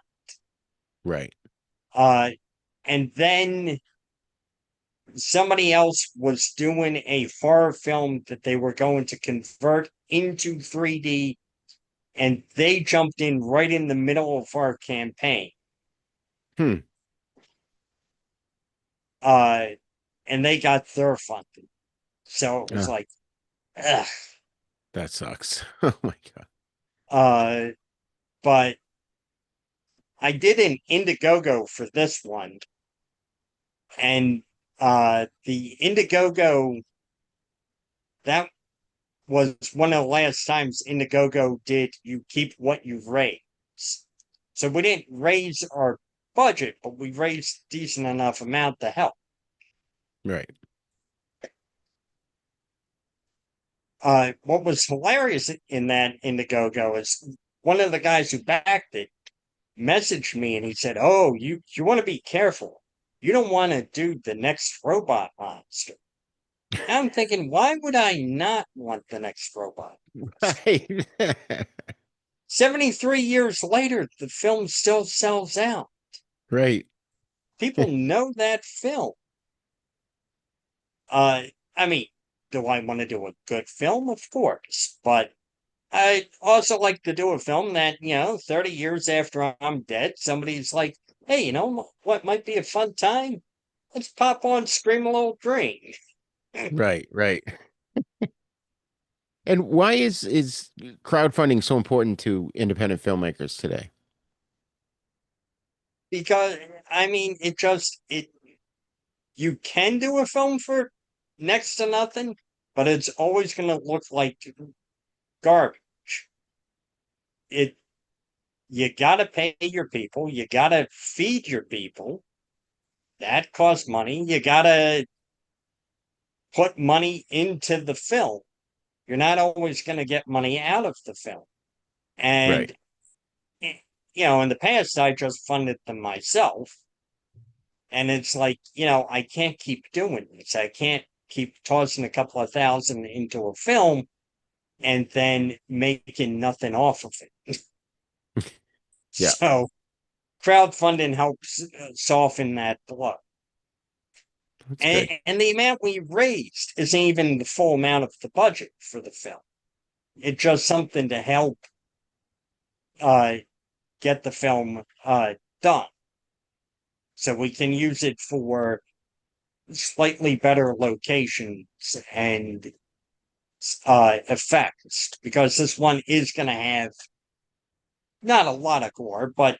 Speaker 1: right.
Speaker 2: Uh, and then somebody else was doing a horror film that they were going to convert into 3D, and they jumped in right in the middle of our campaign.
Speaker 1: Hmm.
Speaker 2: Uh, and they got their funding. So it was
Speaker 1: Ah,
Speaker 2: like, ugh.
Speaker 1: that sucks. Oh my God.
Speaker 2: Uh, but I did an Indiegogo for this one, and the Indiegogo, that was one of the last times Indiegogo did you keep what you raise. So we didn't raise our budget, but we raised decent enough amount to help.
Speaker 1: Right.
Speaker 2: What was hilarious in that Indiegogo is one of the guys who backed it messaged me and he said, "Oh, you want to be careful. You don't want to do the next robot monster." And I'm thinking, why would I not want the next robot monster?
Speaker 1: Right.
Speaker 2: 73 years later, the film still sells out.
Speaker 1: Right.
Speaker 2: People know that film. Uh, I mean, do I want to do a good film? Of course, but I also like to do a film that, 30 years after I'm dead, somebody's like, hey, what might be a fun time? Let's pop on Scream a Little Dream.
Speaker 1: Right. Right. And why is crowdfunding so important to independent filmmakers today?
Speaker 2: Because, I mean, you can do a film for next to nothing, but it's always going to look like garbage. It, you got to pay your people, you got to feed your people. That costs money. You got to put money into the film. You're not always going to get money out of the film.
Speaker 1: Right.
Speaker 2: And, in the past, I just funded them myself. And it's like, I can't keep doing this. I can't keep tossing a couple of thousand into a film and then making nothing off of it.
Speaker 1: Yeah.
Speaker 2: So crowdfunding helps soften that blow.
Speaker 1: That's
Speaker 2: And,
Speaker 1: good.
Speaker 2: and the amount we raised isn't even the full amount of the budget for the film. It's just something to help uh, get the film done. So we can use it for slightly better locations and effects because this one is going to have not a lot of gore, but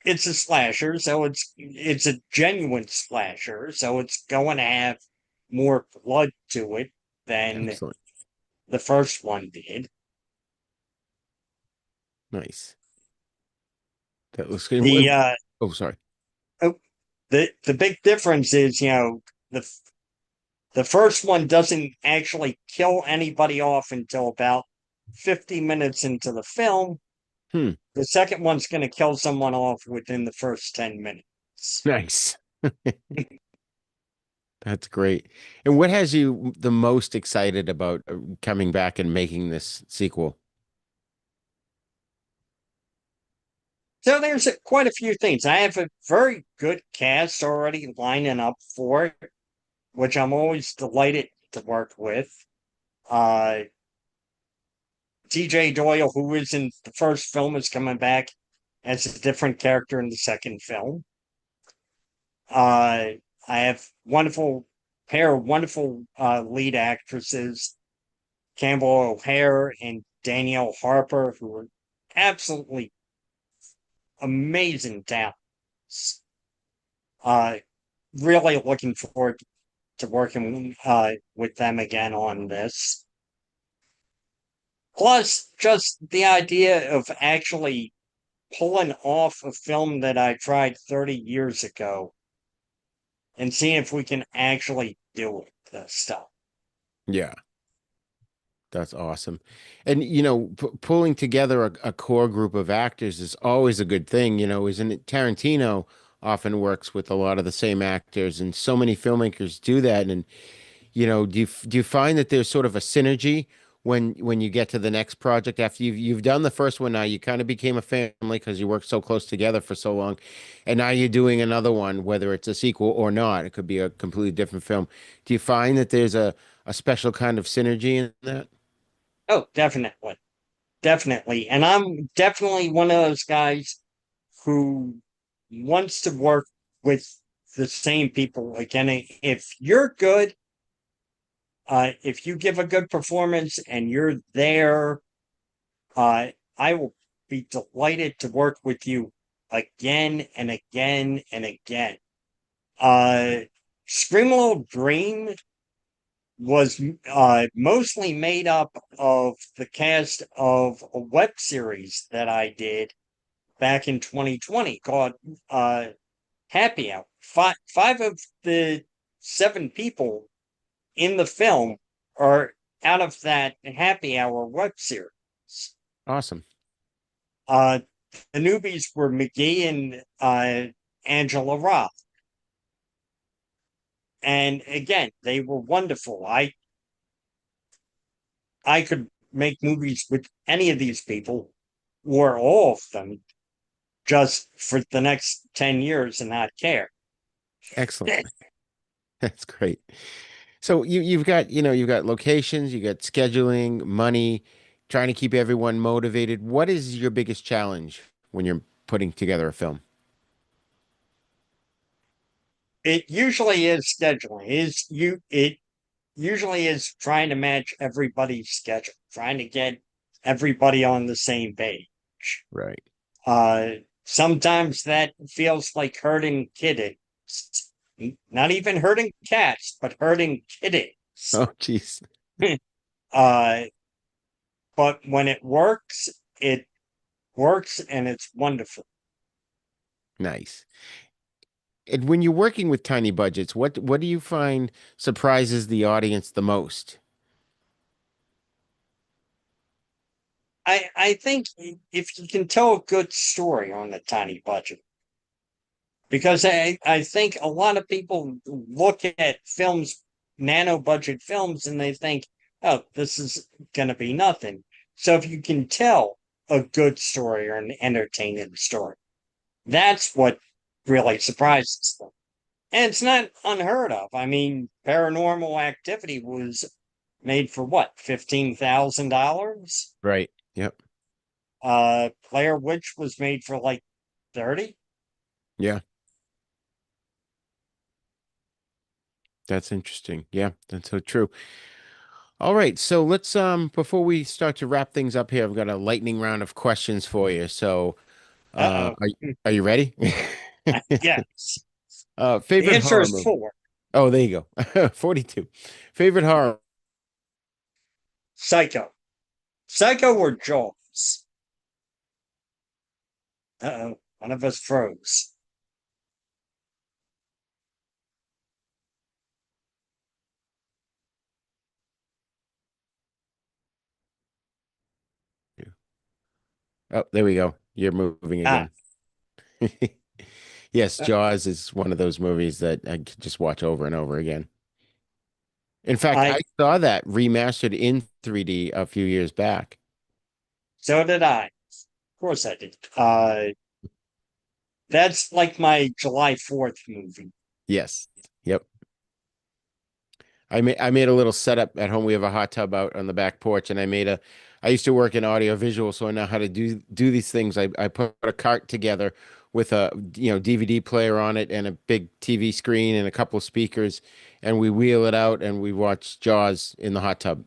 Speaker 2: it's a slasher, so it's a genuine slasher, so it's going to have more blood to it than
Speaker 1: Excellent.
Speaker 2: the first one did.
Speaker 1: Nice. That looks good.
Speaker 2: The
Speaker 1: Oh, sorry.
Speaker 2: oh, the big difference is, the the first one doesn't actually kill anybody off until about 50 minutes into the film.
Speaker 1: Hmm.
Speaker 2: The second one's going to kill someone off within the first 10 minutes.
Speaker 1: Nice. That's great. And what has you the most excited about coming back and making this sequel?
Speaker 2: So there's quite a few things. I have a very good cast already lining up for it, which I'm always delighted to work with. Uh, TJ Doyle, who is in the first film, is coming back as a different character in the second film. I have wonderful pair of wonderful lead actresses, Campbell O'Hare and Danielle Harper, who were absolutely amazing talents. Uh, really looking forward to working with them again on this. Plus, just the idea of actually pulling off a film that I tried 30 years ago and seeing if we can actually do it, this stuff.
Speaker 1: Yeah. That's awesome. And, pulling together a core group of actors is always a good thing, isn't it? Tarantino often works with a lot of the same actors, and so many filmmakers do that. And, do you find that there's sort of a synergy when you get to the next project after you've done the first one now, you kind of became a family because you worked so close together for so long, and now you're doing another one, whether it's a sequel or not, it could be a completely different film. Do you find that there's a special kind of synergy in that?
Speaker 2: Oh, definitely. Definitely. And I'm definitely one of those guys who wants to work with the same people again. If you're good, if you give a good performance and you're there, I will be delighted to work with you again and again and again. Uh, Scream a Little Dream was mostly made up of the cast of a web series that I did back in 2020 called Happy Hour. Five of the seven people in the film are out of that Happy Hour web series.
Speaker 1: Awesome.
Speaker 2: Uh, the newbies were McGee and Angela Roth. And again, they were wonderful. I could make movies with any of these people or all of them just for the next 10 years and not care.
Speaker 1: Excellent. That's great. So you've got locations, you got scheduling, money, trying to keep everyone motivated. What is your biggest challenge when you're putting together a film?
Speaker 2: It usually is scheduling. It usually is trying to match everybody's schedule, trying to get everybody on the same page.
Speaker 1: Right.
Speaker 2: Uh, Sometimes that feels like herding kittens. Not even herding cats, but herding kittens.
Speaker 1: Oh, geez.
Speaker 2: uh, but when it works and it's wonderful.
Speaker 1: Nice. And when you're working with tiny budgets, what do you find surprises the audience the most?
Speaker 2: I think if you can tell a good story on a tiny budget, because I think a lot of people look at films, nano budget films, and they think, oh, this is going to be nothing. So if you can tell a good story or an entertaining story, that's what really surprises them. And it's not unheard of. I mean, Paranormal Activity was made for what, $15,000?
Speaker 1: Right. Yep.
Speaker 2: Blair Witch was made for like 30.
Speaker 1: Yeah. That's interesting. Yeah, that's so true. All right, so let's before we start to wrap things up here, I've got a lightning round of questions for you. So,
Speaker 2: Uh-oh.
Speaker 1: are you ready?
Speaker 2: Yes. The
Speaker 1: Favorite
Speaker 2: answer
Speaker 1: horror
Speaker 2: is
Speaker 1: movie?
Speaker 2: four.
Speaker 1: Oh, there you go. 42. Favorite horror.
Speaker 2: Psycho. Psycho or Jaws? Uh-oh. One of us froze.
Speaker 1: Oh, there we go. You're moving
Speaker 2: Ah.
Speaker 1: again. Yes, Jaws is one of those movies that I could just watch over and over again. In fact, I
Speaker 2: I
Speaker 1: saw that remastered in 3D a few years back.
Speaker 2: So did I. Of course I did. That's like my July 4th movie.
Speaker 1: Yes. Yep. I made a little setup at home. We have a hot tub out on the back porch, and I used to work in audio visual, so I know how to do these things. I put a cart together with a DVD player on it and a big TV screen and a couple of speakers, and we wheel it out and we watch Jaws in the hot tub.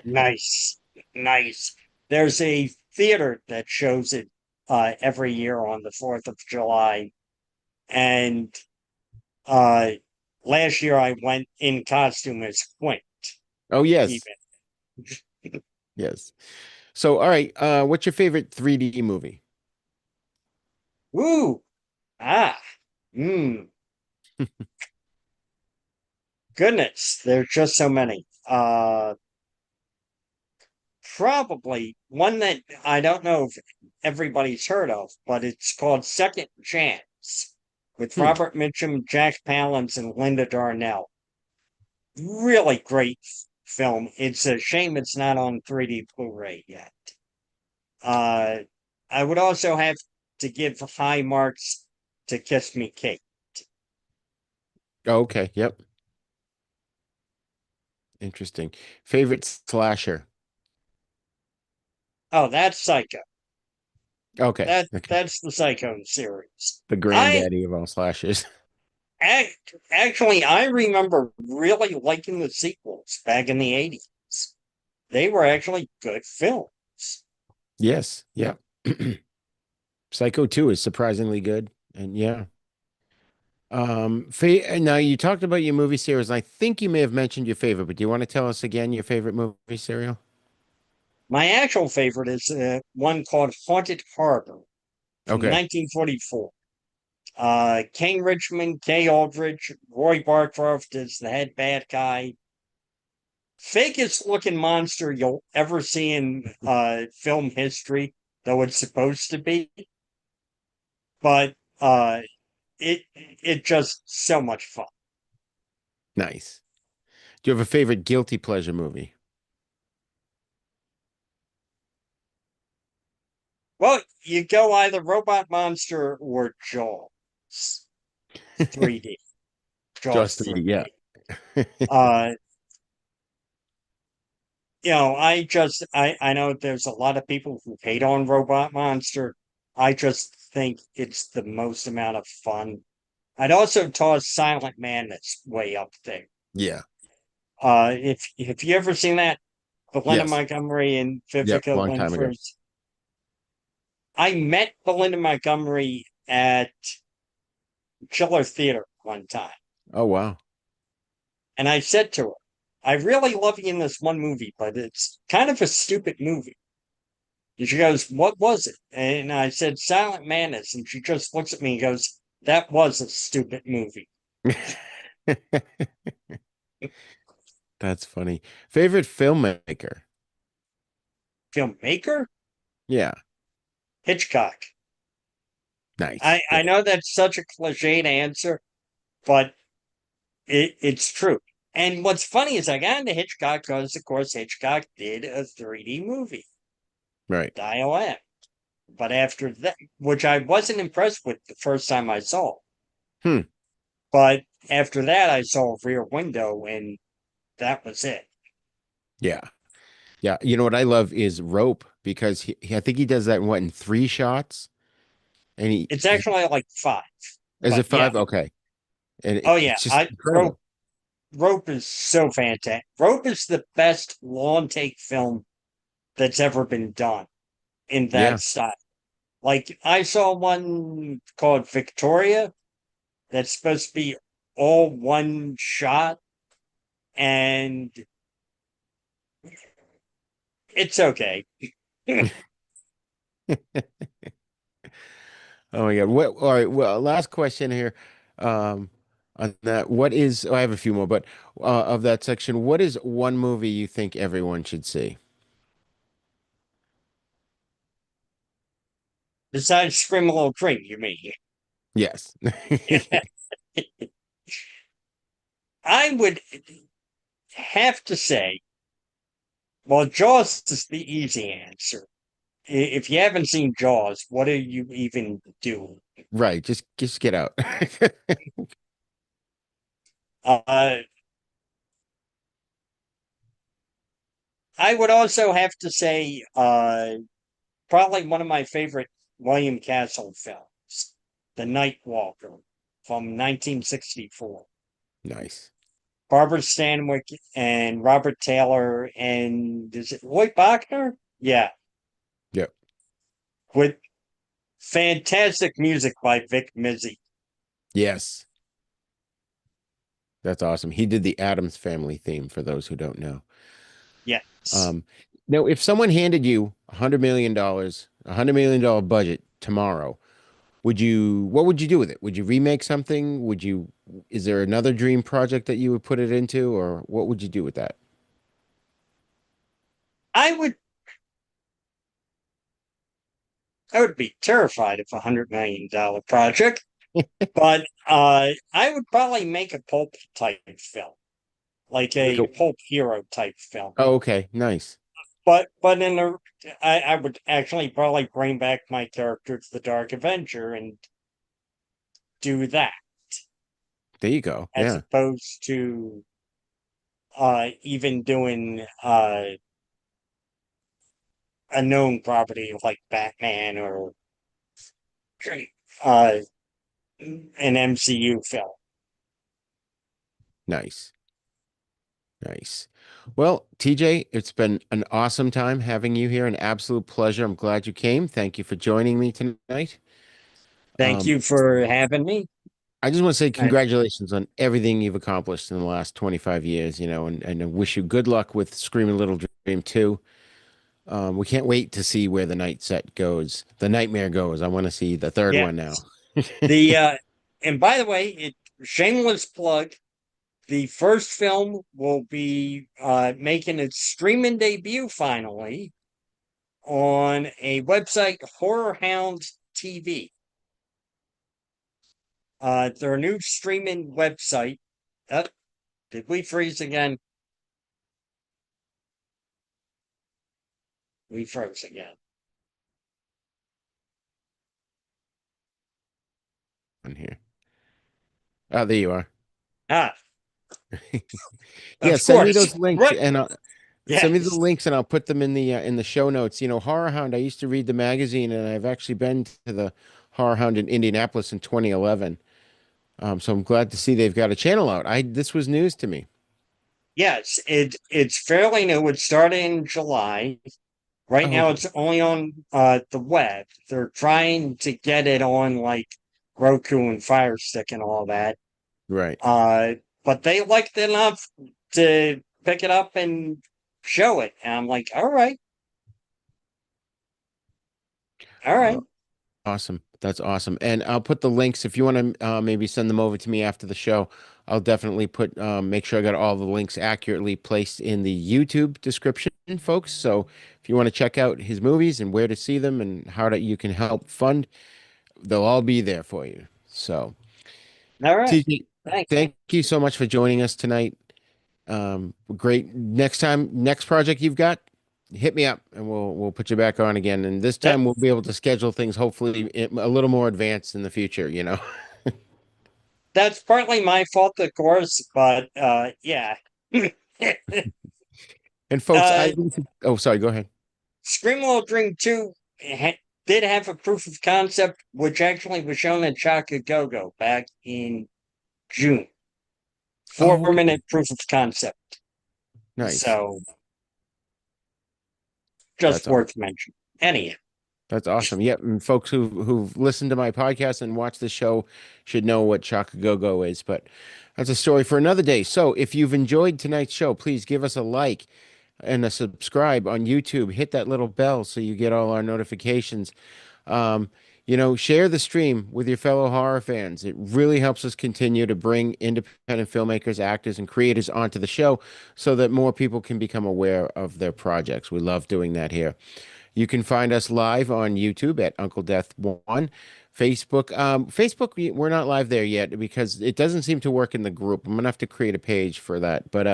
Speaker 2: Nice, nice. There's a theater that shows it every year on the 4th of July. And uh, last year I went in costume as Quint,
Speaker 1: Oh yes,
Speaker 2: even.
Speaker 1: yes. So all right, what's your favorite 3D movie?
Speaker 2: Woo! Ah, mm, goodness, there's just so many. Probably one that I don't know if everybody's heard of, but it's called Second Chance with
Speaker 1: Hmm.
Speaker 2: Robert Mitchum, Jack Palance, and Linda Darnell. Really great film. It's a shame it's not on 3D Blu-ray yet. Uh, I would also have to give high marks to Kiss Me Kate.
Speaker 1: Oh, okay. Yep. Interesting. Favorite slasher?
Speaker 2: Oh, that's Psycho.
Speaker 1: Okay.
Speaker 2: That
Speaker 1: Okay.
Speaker 2: that's the Psycho series.
Speaker 1: The
Speaker 2: I
Speaker 1: granddaddy of all slashers.
Speaker 2: actually I remember really liking the sequels back in the 80s. They were actually good films.
Speaker 1: Yes. Yeah. Psycho 2 is surprisingly good. And yeah. Now you talked about your movie series, and I think you may have mentioned your favorite, but do you want to tell us again your favorite movie serial?
Speaker 2: My actual favorite is one called Haunted Harbor from
Speaker 1: Okay.
Speaker 2: 1944. King Richmond, Kay Aldridge, Roy Barcroft is the head bad guy. Fakest looking monster you'll ever see in film history, though it's supposed to be. But it just so much fun.
Speaker 1: Nice. Do you have a favorite guilty pleasure movie?
Speaker 2: Well, you go either Robot Monster or Jaws 3D. Jaws
Speaker 1: Jaws 3D, yeah.
Speaker 2: 3D. Uh, I know there's a lot of people who hate on Robot Monster. I just think it's the most amount of fun. I'd also toss Silent Man that's way up there.
Speaker 1: Yeah.
Speaker 2: If you ever seen that, Belinda
Speaker 1: Yes.
Speaker 2: Montgomery and
Speaker 1: Yep.
Speaker 2: Vivica
Speaker 1: Long time ago.
Speaker 2: Linford. I met Belinda Montgomery at Chiller Theater one time,
Speaker 1: Oh, wow.
Speaker 2: and I said to her, "I really love you in this one movie, but it's kind of a stupid movie." And she goes, "What was it?" And I said, "Silent Madness." And she just looks at me and goes, "That was a stupid movie."
Speaker 1: That's funny. Favorite filmmaker?
Speaker 2: Filmmaker?
Speaker 1: Yeah.
Speaker 2: Hitchcock.
Speaker 1: Nice.
Speaker 2: I
Speaker 1: Yeah.
Speaker 2: know that's such a cliched answer, but it's true. And what's funny is I got into Hitchcock because, of course, Hitchcock did a 3D movie,
Speaker 1: Right.
Speaker 2: Dial M. But after that, which I wasn't impressed with the first time I saw,
Speaker 1: Hmm.
Speaker 2: but after that, I saw Rear Window, and that was it.
Speaker 1: Yeah. Yeah. You know what I love is Rope because I think he does that in what, in three shots? And
Speaker 2: It's actually like five,
Speaker 1: is it
Speaker 2: but yeah.
Speaker 1: five? Okay. And
Speaker 2: Oh yeah,
Speaker 1: it's just
Speaker 2: I
Speaker 1: incredible.
Speaker 2: Rope is so fantastic. Rope is the best long take film that's ever been done in
Speaker 1: Yeah.
Speaker 2: that style. Like I saw one called Victoria that's supposed to be all one shot, and it's okay.
Speaker 1: Oh my God. What, all right. Well, last question here. On that, what is, oh, I have a few more, but of that section, what is one movie you think everyone should see?
Speaker 2: Besides Scream a Little Dream, you mean?
Speaker 1: Yes.
Speaker 2: I would have to say, well, Jaws is the easy answer. If you haven't seen Jaws, what are you even doing?
Speaker 1: Right. Just get out.
Speaker 2: Uh, I would also have to say, probably one of my favorite William Castle films. The Night Walker from 1964.
Speaker 1: Nice.
Speaker 2: Barbara Stanwyck and Robert Taylor and is it Lloyd Bachner? Yeah,
Speaker 1: Yep.
Speaker 2: with fantastic music by Vic Mizzy.
Speaker 1: Yes. That's awesome. He did the Addams Family theme for those who don't know.
Speaker 2: Yes.
Speaker 1: Um, Now, if someone handed you $100 million, $100 million budget tomorrow, what would you do with it? Would you remake something? Is there another dream project that you would put it into, or what would you do with that?
Speaker 2: I would I would be terrified of $100 million project, but I would probably make a pulp type film, like
Speaker 1: Like
Speaker 2: a
Speaker 1: a,
Speaker 2: pulp hero type film.
Speaker 1: oh, okay, nice.
Speaker 2: But I would actually probably bring back my character to the Dark Avenger and do that
Speaker 1: There you go.
Speaker 2: as
Speaker 1: Yeah,
Speaker 2: opposed to even doing a known property like Batman or uh, an MCU film.
Speaker 1: nice, nice. Well, TJ, it's been an awesome time having you here. An absolute pleasure. I'm glad you came. Thank you for joining me tonight.
Speaker 2: Thank
Speaker 1: Um,
Speaker 2: you for having me.
Speaker 1: I just want to say
Speaker 2: And
Speaker 1: congratulations on everything you've accomplished in the last 25 years, and I wish you good luck with Screaming Little Dream 2. We can't wait to see where the night set goes. The nightmare goes. I want to see the third
Speaker 2: yeah,
Speaker 1: one now.
Speaker 2: the and by the way, shameless plug. The first film will be making its streaming debut finally on a website, Horror Hound TV. Their new streaming website. Did we freeze again? We froze again.
Speaker 1: On here. Oh, there you are.
Speaker 2: Ah,
Speaker 1: Yeah,
Speaker 2: of
Speaker 1: send me
Speaker 2: course.
Speaker 1: those links
Speaker 2: Right.
Speaker 1: and send me the
Speaker 2: Yes.
Speaker 1: links and I'll put them in the show notes. Horror Hound, I used to read the magazine and I've actually been to the Horror Hound in Indianapolis in 2011. So I'm glad to see they've got a channel out. I This was news to me.
Speaker 2: Yes, it's fairly new. It started in July. Right
Speaker 1: Oh,
Speaker 2: now,
Speaker 1: okay.
Speaker 2: it's only on the web. They're trying to get it on like Roku and Fire Stick and all that.
Speaker 1: Right.
Speaker 2: Uh, but they liked it enough to pick it up and show it. And I'm like, all right.
Speaker 1: Uh, Awesome. That's awesome. And I'll put the links if you want to maybe send them over to me after the show. I'll definitely make sure I got all the links accurately placed in the YouTube description, folks. So if you want to check out his movies and where to see them and you can help fund, they'll all be there for you. So,
Speaker 2: All right.
Speaker 1: TJ,
Speaker 2: Thanks.
Speaker 1: thank you so much for joining us tonight. Great. Next project you've got, hit me up and we'll put you back on again. And this
Speaker 2: That
Speaker 1: time we'll be able to schedule things hopefully a little more advanced in the future.
Speaker 2: that's partly my fault, of course, but yeah.
Speaker 1: And folks,
Speaker 2: uh
Speaker 1: oh, sorry, go ahead.
Speaker 2: Scream Little Dream 2 did have a proof of concept, which actually was shown at Chaka Go back in June. Four
Speaker 1: Oh, okay.
Speaker 2: minute proof of concept.
Speaker 1: Nice.
Speaker 2: So just
Speaker 1: That's
Speaker 2: worth
Speaker 1: awesome.
Speaker 2: mentioning. Anyhow,
Speaker 1: That's awesome. Yep. And folks who've listened to my podcast and watched the show should know what Chaka Go is, but that's a story for another day. So if you've enjoyed tonight's show, please give us a like and a subscribe on YouTube. Hit that little bell so you get all our notifications. Um, Share the stream with your fellow horror fans. It really helps us continue to bring independent filmmakers, actors, and creators onto the show so that more people can become aware of their projects. We love doing that here. You can find us live on YouTube at Uncle Death One. Facebook, we're not live there yet because it doesn't seem to work in the group. I'm gonna have to create a page for that. But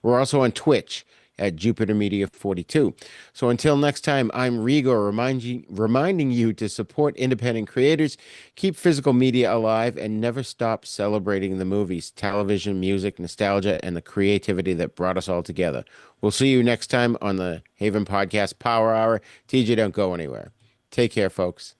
Speaker 1: we're also on Twitch at Jupiter Media 42. So until next time, I'm Re-Gor reminding you to support independent creators, keep physical media alive, and never stop celebrating the movies, television, music, nostalgia, and the creativity that brought us all together. We'll see you next time on the Haven Podcast Power Hour. TJ, don't go anywhere. Take care, folks.